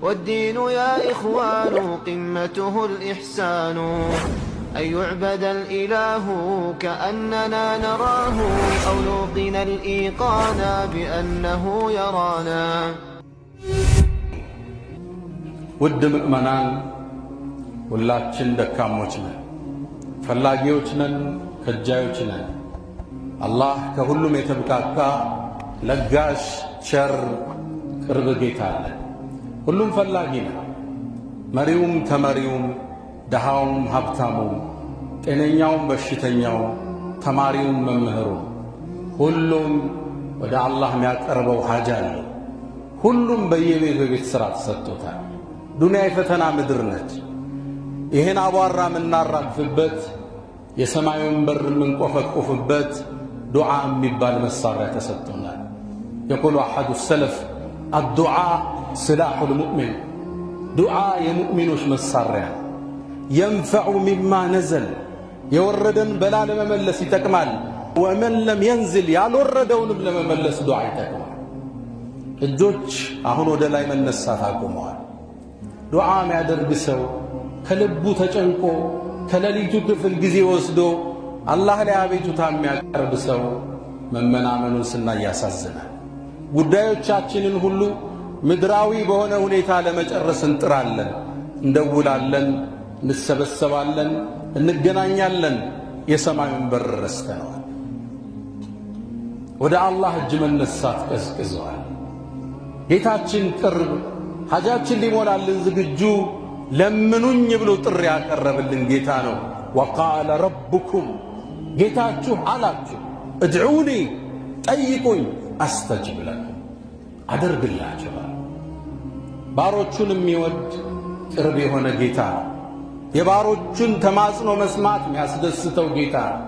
والدين يا إخوان قمته الإحسان، أن يعبد الإله كأننا نراه، أو نوقن الإيقان بأنه يرانا. ውድ ምእመናን ሁላችን ደካሞች ነን፣ ፈላጊዎች ነን፣ ከጃዮች ነን። አላህ ከሁሉም የተብቃቃ ለጋሽ ቸር ቅርብ ጌታ አለ። ሁሉም ፈላጊ ነው። መሪውም ተመሪውም፣ ደሃውም ሀብታሙም፣ ጤነኛውም በሽተኛውም፣ ተማሪውም መምህሩም ሁሉም ወደ አላህ የሚያቀርበው ሐጃ አለ። ሁሉም በየቤት ሥራ ተሰጥቶታል። ዱንያ የፈተና ምድር ነች። ይህን አቧራ የምናራግፍበት የሰማዩን በር የምንቆፈቆፍበት ዱዓ የሚባል መሳሪያ ተሰጥቶናል። የቁሉ አሐዱ ሰለፍ አዱዓ ስላሑል ሙእሚን፣ ዱዓ የሙእሚኖች መሳሪያ። የንፈዑ ሚማ ነዘል፣ የወረደን በላ ለመመለስ ይጠቅማል። ወመን ለም የንዝል፣ ያልወረደውንም ለመመለስ ዱዓ ይጠቅማል። እጆች አሁን ወደ ላይ መነሳት አቁመዋል። ዱዓ የሚያደርግ ሰው ከልቡ ተጨንቆ ከሌሊቱ ክፍል ጊዜ ወስዶ አላህ ላይ አቤቱታ የሚያቀርብ ሰው መመናመኑን ስናይ ያሳዝናል። ጉዳዮቻችንን ሁሉ ምድራዊ በሆነ ሁኔታ ለመጨረስ እንጥራለን፣ እንደውላለን፣ እንሰበሰባለን፣ እንገናኛለን። የሰማዩን በር ረስተነዋል። ወደ አላህ እጅ መነሳት ቀዝቅዘዋል። ጌታችን ቅርብ፣ ሐጃችን ሊሞላልን ዝግጁ፣ ለምኑኝ ብሎ ጥሪ ያቀረበልን ጌታ ነው። ወቃለ ረብኩም፣ ጌታችሁ አላችሁ፣ እድዑኒ፣ ጠይቁኝ፣ አስተጅብ ለኩም፣ አደርግላችኋል። ባሮቹን የሚወድ ቅርብ የሆነ ጌታ ነው። የባሮቹን ተማጽኖ መስማት የሚያስደስተው ጌታ ነው።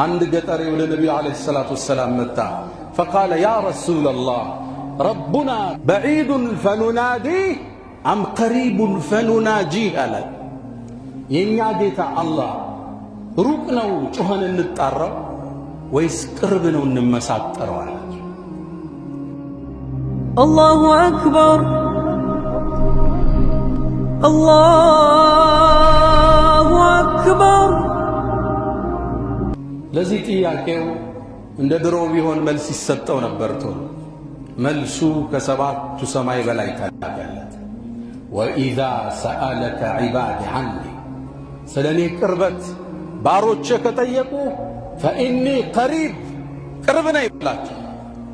አንድ ገጠሬ ወደ ነቢዩ ዓለይሂ ሰላቱ ወሰላም መጣ። ፈቃለ ያ ረሱለላህ ረቡና በዒዱን ፈኑናዲህ አም ቀሪቡን ፈኑናጂህ አለ። የእኛ ጌታ አላህ ሩቅ ነው ጮኸን እንጣራው ወይስ ቅርብ ነው እንመሳጠረው አላቸው። አላሁ አክበር አላሁ አክበር። ለዚህ ጥያቄው እንደ ድሮ ቢሆን መልስ ይሰጠው ነበር። ቶሎ መልሱ ከሰባቱ ሰማይ በላይ ተላከለት። ወኢዛ ሰአለከ ዒባዲ ዐኒ፣ ስለ እኔ ቅርበት ባሮቼ ከጠየቁ ፈኢኒ ቀሪብ፣ ቅርብ ነኝ ብላቸው።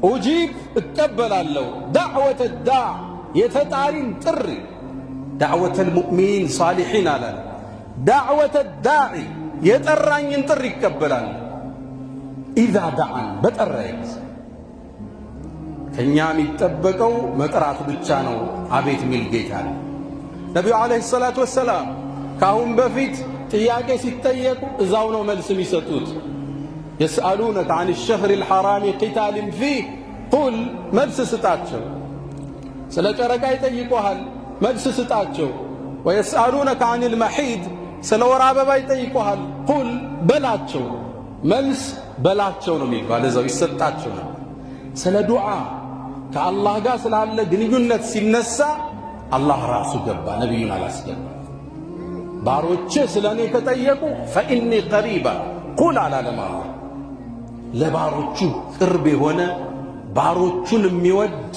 ኡጂብ፣ እቀበላለሁ። ዳዕወተ ዳዕ፣ የተጣሪን ጥሪ። ዳዕወተል ሙእሚኒን ሳሊሒን አላለ። ዳዕወተ ዳዒ፣ የጠራኝን ጥሪ ይቀበላለሁ። ኢዛ ዳዓን፣ በጠራኝ ጊዜ። ከእኛ የሚጠበቀው መጥራት ብቻ ነው። አቤት ሚል ጌታ ነው። ነቢዩ ዓለይሂ ሰላቱ ወሰላም ከአሁን በፊት ጥያቄ ሲጠየቁ እዛው ነው መልስ የሚሰጡት። የስአሉነከ ዐን ሸህሪ ልሐራሚ ቂታልን ፊህ ቁል፣ መልስ ስጣቸው። ስለ ጨረቃ ይጠይቁሃል፣ መልስ ስጣቸው። ወየስአሉነከ ዐን ልመሒድ፣ ስለ ወር አበባ ይጠይቁሃል፣ ቁል፣ በላቸው። መልስ በላቸው ነው የሚባል፣ እዛው ይሰጣቸው ነው። ስለ ዱዓ ከአላህ ጋር ስላለ ግንኙነት ሲነሳ አላህ ራሱ ገባ፣ ነቢዩን አላስገባ። ባሮቼ ስለ እኔ ከጠየቁ ፈኢኒ ቀሪባ ቁል አላለም አላህ። ለባሮቹ ቅርብ የሆነ ባሮቹን የሚወድ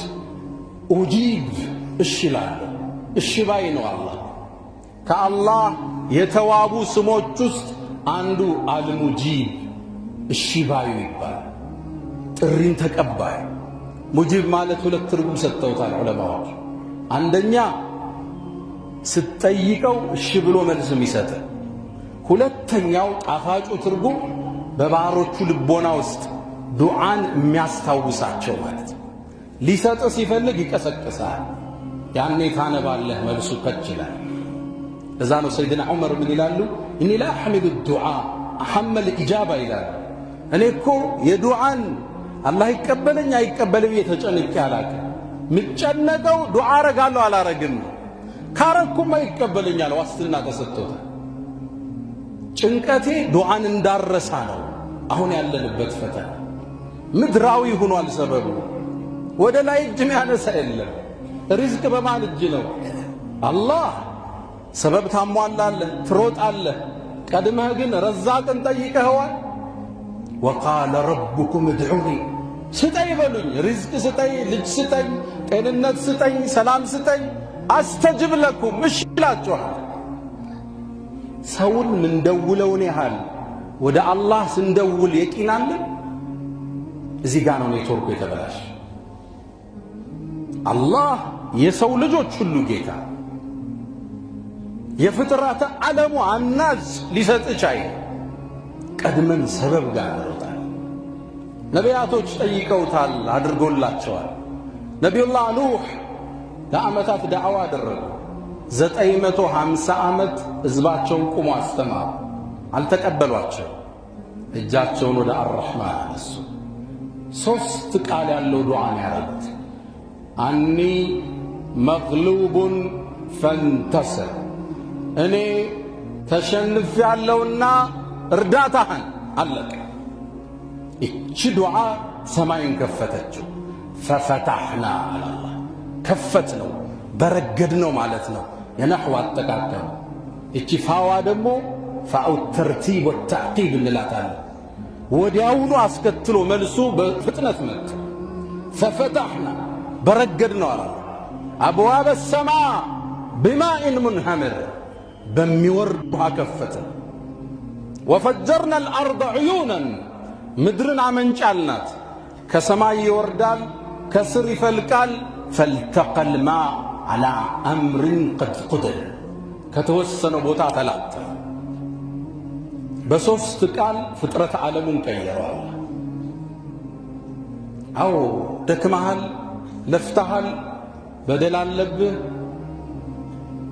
ኡጂብ፣ እሺ ላለሁ፣ እሺ ባይ ነው አላህ። ከአላህ የተዋቡ ስሞች ውስጥ አንዱ አልሙጂብ፣ እሺ ባዩ ይባላል። ጥሪን ተቀባይ። ሙጂብ ማለት ሁለት ትርጉም ሰጥተውታል ዑለማዎች። አንደኛ ስትጠይቀው እሺ ብሎ መልስ የሚሰጥ፣ ሁለተኛው ጣፋጩ ትርጉም በባሮቹ ልቦና ውስጥ ዱዓን የሚያስታውሳቸው ማለት ነው። ሊሰጥ ሲፈልግ ይቀሰቅሳል፣ ያኔ ታነባለህ፣ መልሱ ከች ይላል። ለዛ ነው ሰይድና ዑመር ምን ይላሉ? እኒ ላ አሕሚዱ ዱዓ አሐመል ኢጃባ ይላሉ። እኔ እኮ የዱዓን አላህ ይቀበለኝ አይቀበልም የተጨንቄ አላውቅም። ምጨነቀው ዱዓ አረጋለሁ አላረግም፣ ካረኩማ ይቀበለኛል፣ ዋስትና ተሰጥቶታል። ጭንቀቴ ዱዓን እንዳረሳ ነው። አሁን ያለንበት ፈተና ምድራዊ ሆኗል ሰበቡ። ወደ ላይ እጅ የሚያነሳ የለም። ሪዝቅ በማን እጅ ነው? አላህ ሰበብ ታሟላለህ፣ ትሮጣለህ። ቀድመህ ግን ረዛቅን ጠይቀኸዋል። ወቃለ ረቡኩም እድዑኒ ስጠኝ በሉኝ፣ ሪዝቅ ስጠኝ፣ ልጅ ስጠኝ፣ ጤንነት ስጠኝ፣ ሰላም ስጠኝ፣ አስተጅብ ለኩም እሺ ይላችኋል። ሰውን ምንደውለውን ያህል ወደ አላህ ስንደውል የቂናለን። እዚህ ጋር ነው ኔትወርኩ የተበላሽ። አላህ የሰው ልጆች ሁሉ ጌታ፣ የፍጥረተ ዓለሙ አናዝ ሊሰጥ ቻይ። ቀድመን ሰበብ ጋር እንሮጣለን። ነቢያቶች ጠይቀውታል፣ አድርጎላቸዋል። ነቢዩላህ ኑህ ለዓመታት ዳዕዋ አደረጉ። 950 ዓመት ሕዝባቸውን ቁሞ አስተማሩ። አልተቀበሏቸው። እጃቸውን ወደ አርረሕማን አነሱ። 3 ቃል ያለው ዱዓን ያረጉት። አኒ መግሉቡን ፈንተስር፣ እኔ ተሸንፍ ያለውና እርዳታህን። አለቀ። እቺ ዱዓ ሰማይን ከፈተችው። ፈፈታሕና አላላ ከፈት ነው በረገድ ነው ማለት ነው የነሕው አጠቃቀም። እቺ ፋዋ ደግሞ ፋኡ ተርቲብ ወተዕቂብ እንላታለን። ወዲያውኑ አስከትሎ መልሱ በፍጥነት መጣ። ፈፈታሕና በረገድ ነው አላላ አብዋበ ሰማ ቢማኢን ሙንሐምር፣ በሚወርድ ውሃ ከፈተ። ወፈጀርና አልአርض ዕዩነን፣ ምድርን አመንጫልናት። ከሰማይ ይወርዳል፣ ከስር ይፈልቃል። ፈልተቀል ማ ዓላ አምርን ቀድ ቁድር፣ ከተወሰነ ቦታ ተላጠ። በ3 ቃል ፍጥረት ዓለሙን ቀየረዋል። አዎ ደክመሃል፣ ለፍተሃል፣ በደል አለብህ፣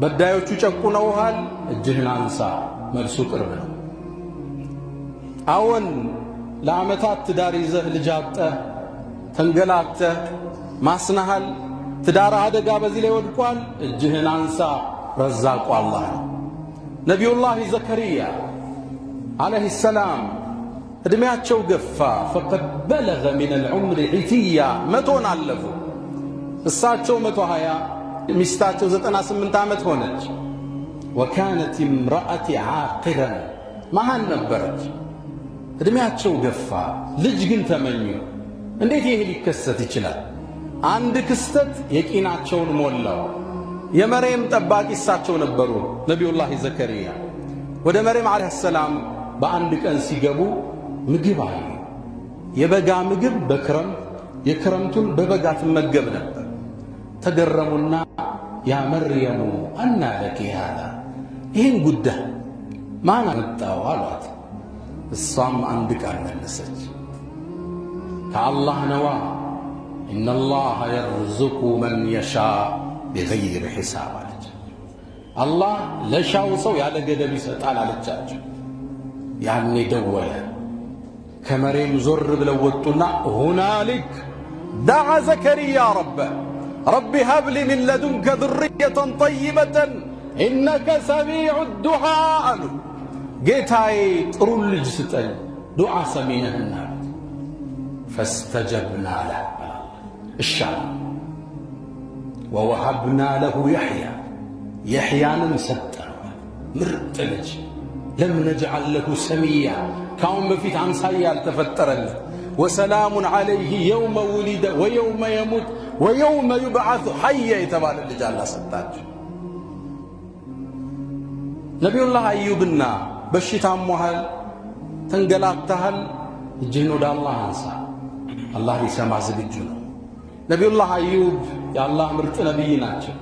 በዳዮቹ ጨቁነውሃል። እጅህን አንሳ፣ መልሱ ቅርብ ነው። አዎን ለዓመታት ትዳር ይዘህ ልጅ አጥተህ ተንገላተህ ማስናሃል። ትዳር አደጋ በዚህ ላይ ወድቋል። እጅህን አንሳ፣ ረዛቁ አላህ ነው። ነቢዩላህ ዘከርያ ዓለይሂ ሰላም ዕድሜያቸው ገፋ። ፈቀድ በለገ ሚነል ዑምሪ ዒትያ፣ 100ን አለፉ። እሳቸው 120፣ ሚስታቸው 98 ዓመት ሆነች። ወካነት እምረአቲ ዓቂረን፣ መሃን ነበረች። ዕድሜያቸው ገፋ፣ ልጅ ግን ተመኙ። እንዴት ይሄ ሊከሰት ይችላል? አንድ ክስተት የቂናቸውን ሞላው። የመርየም ጠባቂ እሳቸው ነበሩ፣ ነቢዩላህ ዘከርያ። ወደ መርየም ዓለይሃ ሰላም በአንድ ቀን ሲገቡ ምግብ አዩ። የበጋ ምግብ በክረምት የክረምቱን በበጋ ትመገብ ነበር። ተገረሙና ያ መርየሙ አና ለኪ ሃዛ፣ ይህን ጉዳይ ማን አመጣው አሏት። እሷም አንድ ቃል መለሰች፣ ከአላህ ነዋ፣ ኢነላህ የርዙቁ መን የሻእ ቢገይሪ ሒሳብ አለች። አላህ ለሻው ሰው ያለ ገደብ ይሰጣል አለቻቸው። ያኔ ደወለ። ከመሬም ዞር ብለው ወጡና ሁናሊክ ደዓ ዘከርያ ረቢ ሀብሊ ሚን ለዱንከ ذርየተን ጠይበተን ኢነከ ሰሚዑ ዱዓ አሉ። ጌታዬ ጥሩ ልጅ ስጠኝ፣ ዱዓ ሰሚ ነህና። ፈስተጀብና ለህ እሻል። ወወሀብና ለሁ የሕያ፣ የሕያንም ሰጠነው ምርጥ ልጅ። ለም ነጅዐል ለሁ ሰሚያ፣ ካሁን በፊት አምሳያ ያልተፈጠረለት። ወሰላሙን ዐለይህ የውመ ውሊደ ወየውመ የሙት ወየውመ ዩብዓሱ ሐየ የተባለ ልጅ አላህ ሰጣቸው። ነቢዩላህ አዩብና በሽታ ሞሃል፣ ተንገላታሃል፣ እጅህን ወደ አላህ አንሳ፣ አላህ ሊሰማ ዝግጁ ነው። ነቢዩላህ አዩብ የአላህ ምርጥ ነቢይ ናቸው።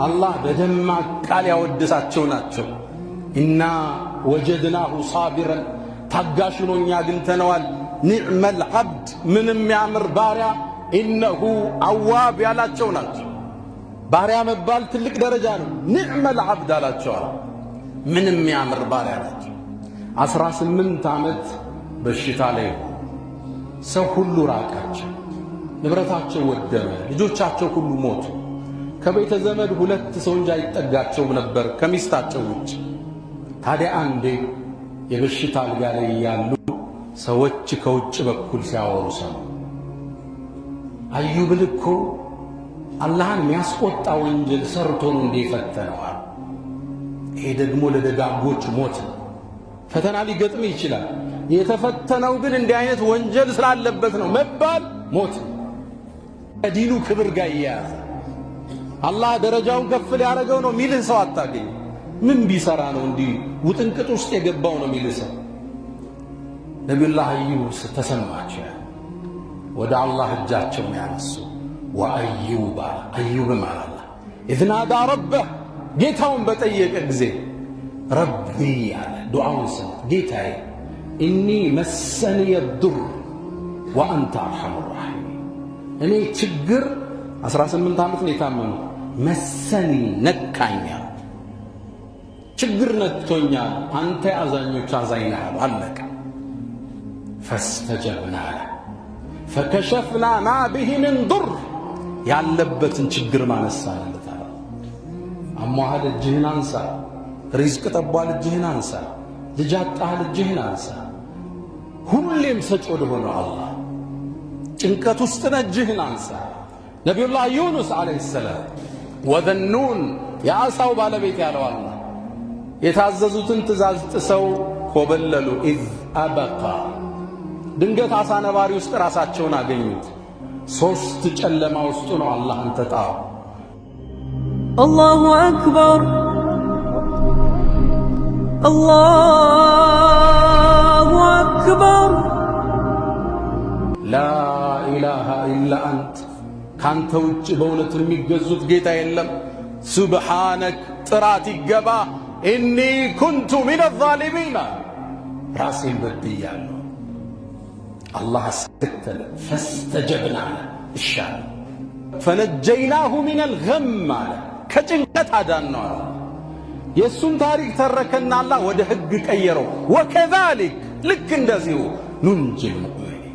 አላህ በደማቅ ቃል ያወደሳቸው ናቸው። ኢና ወጀድናሁ ሳቢረን፣ ታጋሽ ሆኖ እኛ አግኝተነዋል። ኒዕመል ዐብድ፣ ምንም ያምር ባሪያ። ኢነሁ አዋብ ያላቸው ናቸው። ባሪያ መባል ትልቅ ደረጃ ነው። ኒዕመል ዐብድ አላቸዋል። ምንም ያምር ባሪያ ናቸው። 18 ዓመት በሽታ ላይ ሰው ሁሉ ራቃቸው። ንብረታቸው ወደመ። ልጆቻቸው ሁሉ ሞቱ። ከቤተ ዘመድ 2 ሰው እንጂ አይጠጋቸውም ነበር ከሚስታቸው ውጭ። ታዲያ አንዴ የበሽታ አልጋ ላይ ያሉ ሰዎች ከውጭ በኩል ሲያወሩ ሰሙ። አዩብን እኮ አላህን የሚያስቆጣ ወንጀል ሰርቶ ነው እንደፈተነዋል። ይሄ ደግሞ ለደጋጎች ሞት ነው። ፈተና ሊገጥም ይችላል። የተፈተነው ግን እንዲህ አይነት ወንጀል ስላለበት ነው መባል ሞት ነው። ከዲኑ ክብር ጋር ይያያዝ። አላህ ደረጃውን ከፍ ሊያደርገው ነው የሚልህ ሰው አታገኝ። ምን ቢሰራ ነው እንዲህ ውጥንቅጥ ውስጥ የገባው ነው የሚልህ ሰው። ነቢዩላህ አዩብ ተሰማቸው፣ ወደ አላህ እጃቸውን ያነሱ። ወአዩብ አዩብም አለ ኢዝ ናዳ ረበህ ጌታውን በጠየቀ ጊዜ ረቢ አለ ዱዓውን ሰማ። ጌታዬ ኢኒ መሰንየ ዱር ወአንተ አርሐሙ ራሒሚን እኔ ችግር 18 ዓመት ነው የታመኑ መሰኒ ነካኛ ችግር ነክቶኛል አንተ አዛኞች አዛኝ ነህ አለቀ። ፈስተጀብና ፈከሸፍና ማ ቢሂ ምን ዱር ያለበትን ችግር ማነሳንለት አለ። አሟሃል እጅህን አንሳ፣ ሪዝቅ ጠቧል እጅህን አንሳ፣ ልጅ አጣሃል እጅህን አንሳ። ሁሌም ሰጭ ወደ ሆነው አላህ ጭንቀት ውስጥ ነህ እጅህን አንሳ። ነቢዩላህ ዩኑስ ዓለይሂ ሰላም ወዘኑን የዓሣው ባለቤት ያለው አላህ የታዘዙትን ትእዛዝ ጥሰው ኮበለሉ። ኢዝ አበቃ ድንገት ዓሣ ነባሪ ውስጥ ራሳቸውን አገኙት። 3 ጨለማ ውስጥ ነው አላህን ተጣሩ። አላሁ አክበር አላሁ አክበር ላ ኢላሃ ኢላ አንት ካንተ ውጭ በእውነት የሚገዙት ጌታ የለም። ሱብሓነክ ጥራት ይገባ ኢኒ ኩንቱ ሚነ ዛሊሚን ራሴን በድያለሁ። አላህ አስከተለ ፈስተጀብና እሻለ ፈነጀይናሁ ሚነል ገም አለ ከጭንቀት አዳነው አለ። የእሱን ታሪክ ተረከና አላህ ወደ ሕግ ቀየረው። ወከዛሊክ ልክ እንደዚሁ ኑንጂል ሙእሚኒን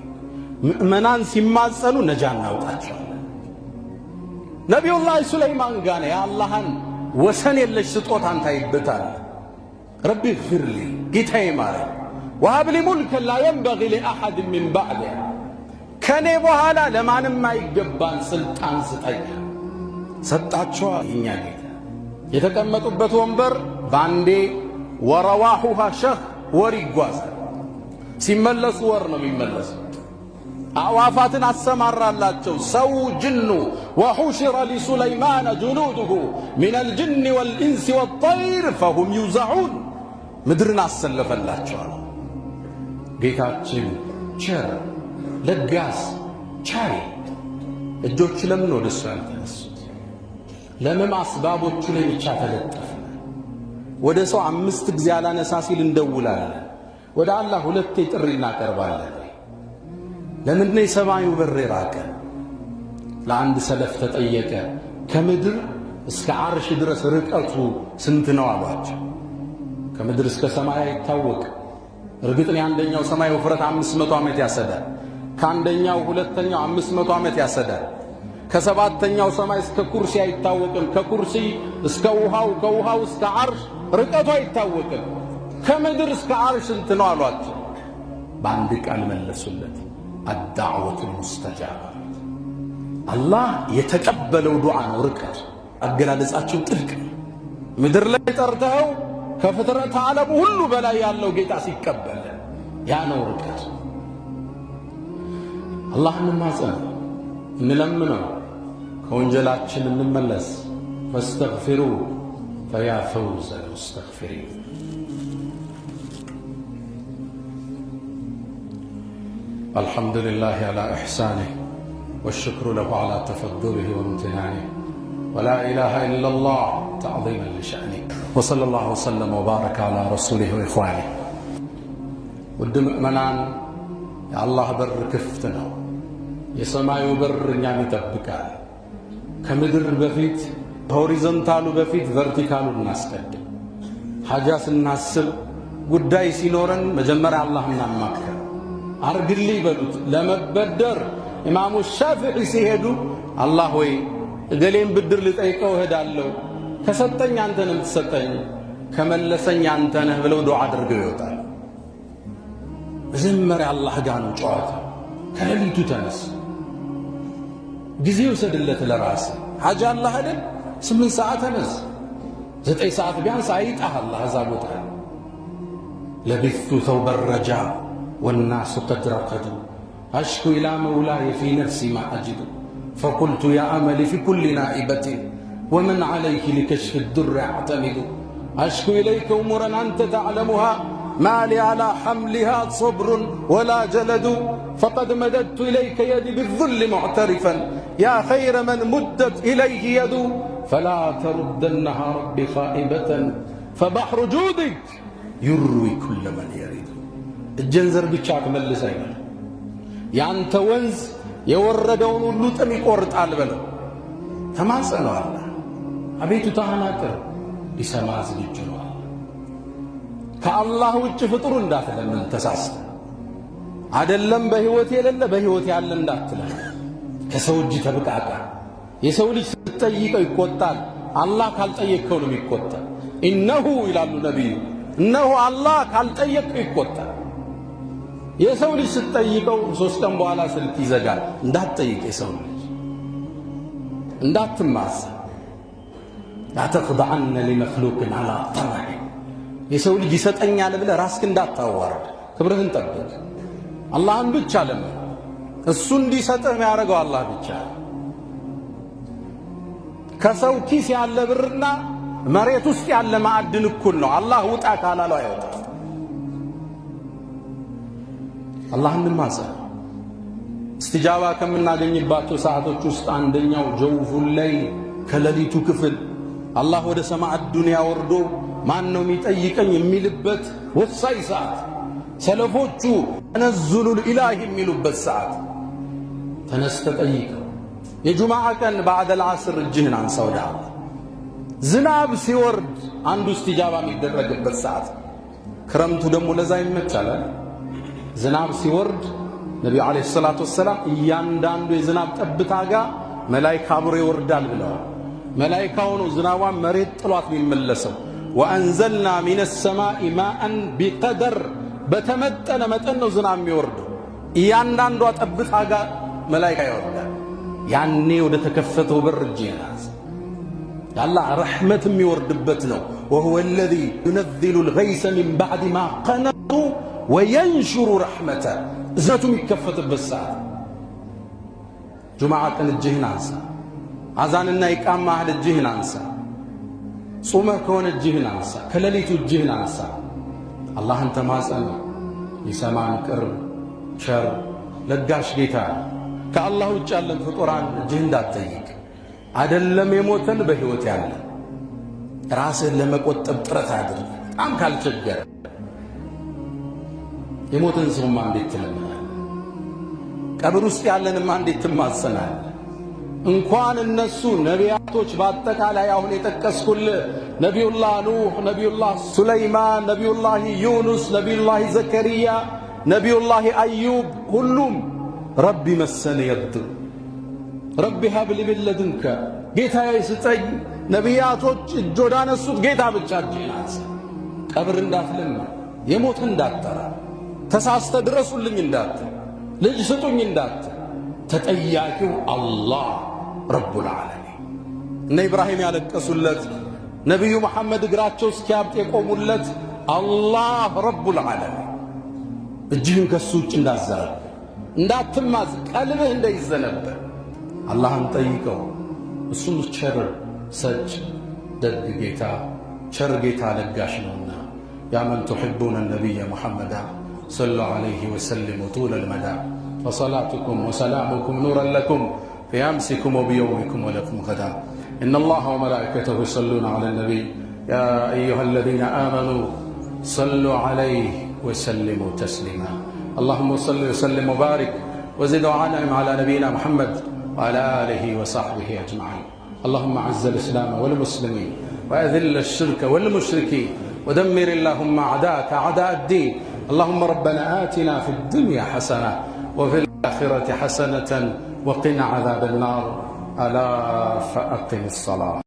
ምእመናን ሲማጸኑ ነጃ እናውጣቸዋለን። ነቢዩላህ ሱለይማን ጋር የአላህን ወሰን የለሽ ስጦታን ታይበታል። ረቢ ግፊርሊ ጌታዬ ማረኝ፣ ወሀብሊ ሙልከን ላ የንበጊ ሊአሐድ ሚን ባዕዲ ከኔ በኋላ ለማንም አይገባን ስልጣን ስጠኝ። ሰጣቸዋ የኛ ጌታ የተቀመጡበት ወንበር ባንዴ ወረዋሁሃ ሸህ ወር ይጓዛል። ሲመለሱ ወር ነው የሚመለሱ። አዕዋፋትን አሰማራላቸው ሰው ጅኑ ወሑሽረ ሊሱለይማነ ጁኑዱሁ ሚነል ጅኒ ወልኢንሲ ወጠይር ፈሁም ዩዘዑን ምድርን አሰለፈላቸዋል። ጌታችን ቸር ለጋስ ቻይ እጆች ለምን ወደ እሱ ያልተነሱት? ለምን አስባቦቹ ላይ ብቻ ተለጠፈ? ወደ ሰው 5 ጊዜ አላነሳ ሲል እንደውላለን። ወደ አላህ 2 ጥሪ እናቀርባለን። ለምንድነው የሰማዩ በር የራቀ? ለአንድ ሰለፍ ተጠየቀ። ከምድር እስከ አርሽ ድረስ ርቀቱ ስንት ነው አሏቸው። ከምድር እስከ ሰማይ አይታወቅ። እርግጥ ነው የአንደኛው ሰማይ ውፍረት 500 ዓመት ያሰዳል። ከአንደኛው ሁለተኛው 500 ዓመት ያሰዳል። ከሰባተኛው ሰማይ እስከ ኩርሲ አይታወቅም። ከኩርሲ እስከ ውሃው፣ ከውሃው እስከ አርሽ ርቀቱ አይታወቅም። ከምድር እስከ አርሽ ስንት ነው አሏቸው። በአንድ ቃል መለሱለት፣ አዳዕወቱ ሙስተጃባ። አላህ የተቀበለው ዱዓ ነው ርቀት። አገላለጻቸው ጥልቅ። ምድር ላይ ጠርተኸው ከፍጥረት ዓለሙ ሁሉ በላይ ያለው ጌታ ሲቀበል ያ ነው ርቀት። አላህ እንማጸን፣ እንለምነው፣ ከወንጀላችን እንመለስ። ፈስተግፊሩ ፈያ ፈውዘ ልሙስተግፊሪን። الحمد لله على إحسانه والشكر له على تفضله وامتنانه ولا إله إلا الله تعظيما لشأنه وصلى الله وسلم وبارك على رسوله وإخوانه. ውድ ምእመናን የአላህ በር ክፍት ነው። የሰማዩ በር እኛን ይጠብቃል። ከምድር በፊት ሆሪዞንታሉ በፊት ቨርቲካሉ እናስቀድም። ሐጃ ስናስብ ጉዳይ ሲኖረን መጀመሪያ አላህ እናማክር። አርግልኝ በሉት። ለመበደር ኢማሙ ሻፊዒ ሲሄዱ አላህ ሆይ እገሌን ብድር ልጠይቀው እሄዳለሁ፣ ከሰጠኝ አንተ ነህ የምትሰጠኝ፣ ከመለሰኝ አንተ ነህ ብለው ዱዓ አድርገው ይወጣል። መጀመሪያ አላህ ጋር ነው ጨዋታ። ከሌሊቱ ተነስ፣ ጊዜ ውሰድለት ለራስህ። ሐጅ አላህ አይደል 8 ሰዓት ተነስ 9 ሰዓት ቢያንስ አይጣህ አላህ እዛ ቦታ لبثت ثوب الرجاء والناس قد رقدوا أشكو إلى مولاي في نفسي ما أجد فقلت يا أملي في كل نائبة ومن عليك لكشف الدر أعتمد أشكو إليك أمورا أنت تعلمها ما لي على حملها صبر ولا جلد فقد مددت إليك يدي بالذل معترفا يا خير من مدت إليه يد فلا تردنها ربي خائبة فبحر جودك يروي كل من يريد الجنزر بيتشاك ملس أيضا ያንተ ወንዝ የወረደውን ሁሉ ጥም ይቆርጣል በለው ተማጸነው አላህ አቤቱታህን አቅርብ ሊሰማ ዝግጁ ነው ከአላህ ውጭ ፍጡር እንዳትለምን ተሳስተ አይደለም በህይወት የሌለ በህይወት ያለ እንዳትለምን ከሰው እጅ ተብቃቃ የሰው ልጅ ስትጠይቀው ይቆጣል አላህ ካልጠየቀው ነው የሚቆጣው ኢነሁ ይላሉ ነብዩ እነሆ አላህ ካልጠየቀው ይቆጣል የሰው ልጅ ስትጠይቀው 3 ቀን በኋላ ስልክ ይዘጋል እንዳትጠይቅ የሰው ልጅ እንዳትማስ አተخضعن لمخلوق على طمع የሰው ልጅ ይሰጠኛል ብለህ ራስክ እንዳታዋርድ ክብርህን ጠብቅ አላህን ብቻ ለምን እሱ እንዲሰጥህ የሚያደርገው አላህ ብቻ ከሰው ኪስ ያለ ብርና መሬት ውስጥ ያለ ማዕድን እኩል ነው አላህ ውጣ ካላለው አይወጣም አላህን ማጸን استجابة ከምናገኝባቸው ሰዓቶች ውስጥ አንደኛው ጀውፉል ላይ ከሌሊቱ ክፍል አላህ ወደ ሰማዕ ዱንያ ወርዶ ማን ነው የሚጠይቀኝ የሚልበት ወሳኝ ሰዓት ሰለፎቹ ተነዝሉል ኢላሂ የሚሉበት ሰዓት ተነስተ ጠይቀው የጁማዓ ቀን بعد العصر እጅህን አንሳ ወደ አላህ ዝናብ ሲወርድ አንዱ استجابة የሚደረግበት ሰዓት ክረምቱ ደግሞ ለዛ ይመቻል ዝናብ ሲወርድ ነብዩ አለይሂ ሰላቱ ወሰለም እያንዳንዱ የዝናብ ጠብታ ጋር መላእክት አብሮ ይወርዳል ብለዋል መላእክት ነው ዝናቧን መሬት ጥሏት የሚመለሰው وأنزلنا من السماء ماء بقدر በተመጠነ መጠን ነው ዝናብ የሚወርደው እያንዳንዱ ጠብታ ጋር መላእክት ይወርዳል ያኔ ወደ ተከፈተው በር ጂናስ ያላህ ረህመት የሚወርድበት ነው وهو الذي ينزل الغيث من بعد ما قنطوا وينشر رحمته እዝነቱም ይከፈትበት ሰዓት ጁማዓ ቀን እጅህን አንሳ አዛንና ኢቃማ አህል እጅህን አንሳ ጾመህ ከሆነ እጅህን አንሳ ከሌሊቱ እጅህን አንሳ አላህን ተማጸን ሊሰማን ቅርብ ቸር ለጋሽ ጌታ ከአላህ ውጭ ያለን ፍጡራን እጅህን እንዳትጠይቅ አይደለም የሞተን በህይወት ያለ ራስህን ለመቆጠብ ጥረት አድርግ በጣም ካልቸገረ የሞተን ሰውማ እንዴት ትለምናለህ ቀብር ውስጥ ያለንማ እንዴት ትማጸናለህ እንኳን እነሱ ነቢያቶች በአጠቃላይ አሁን የጠቀስኩልህ ነቢዩላህ ኑህ ነቢዩላህ ሱለይማን ነቢዩላህ ዩኑስ ነቢዩላህ ዘከሪያ ነቢዩላህ አዩብ ሁሉም ረቢ መሰለ የድ ረቢ ሀብ ሊ ሚን ለዱንከ ጌታዬ ስጠኝ ነቢያቶች እጅ ወዳነሱት ጌታ ብቻ እጅህን አንሳ ቀብር እንዳትለምን የሞት እንዳትጠራ ተሳስተ ድረሱልኝ እንዳት ልጅ ስጡኝ እንዳት ተጠያቂው አላህ ረቡል ዓለሚን እነ ኢብራሂም ያለቀሱለት ነብዩ መሐመድ እግራቸው እስኪያብጥ የቆሙለት አላህ ረቡል ዓለሚን እጅህን ከሱ ውጭ እንዳትዘረጋ እንዳትማዝ ቀልብህ እንዳይዘነበል አላህን ጠይቀው እሱ ቸር ሰጭ ደግ ጌታ ቸር ጌታ ለጋሽ ነውና ያ መን تحبون النبي محمد صلوا عليه وسلموا طول المدى فصلاتكم وسلامكم نورا لكم في أمسكم وبيومكم ولكم غدا إن الله وملائكته يصلون على النبي يا أيها الذين آمنوا صلوا عليه وسلموا تسليما اللهم صل وسلم وبارك وزد وعنعم على نبينا محمد وعلى آله وصحبه أجمعين اللهم أعز الإسلام والمسلمين وأذل الشرك والمشركين ودمر اللهم أعداءك أعداء الدين اللهم ربنا آتنا في الدنيا حسنة وفي الآخرة حسنة وقنا عذاب النار ألا فأقم الصلاة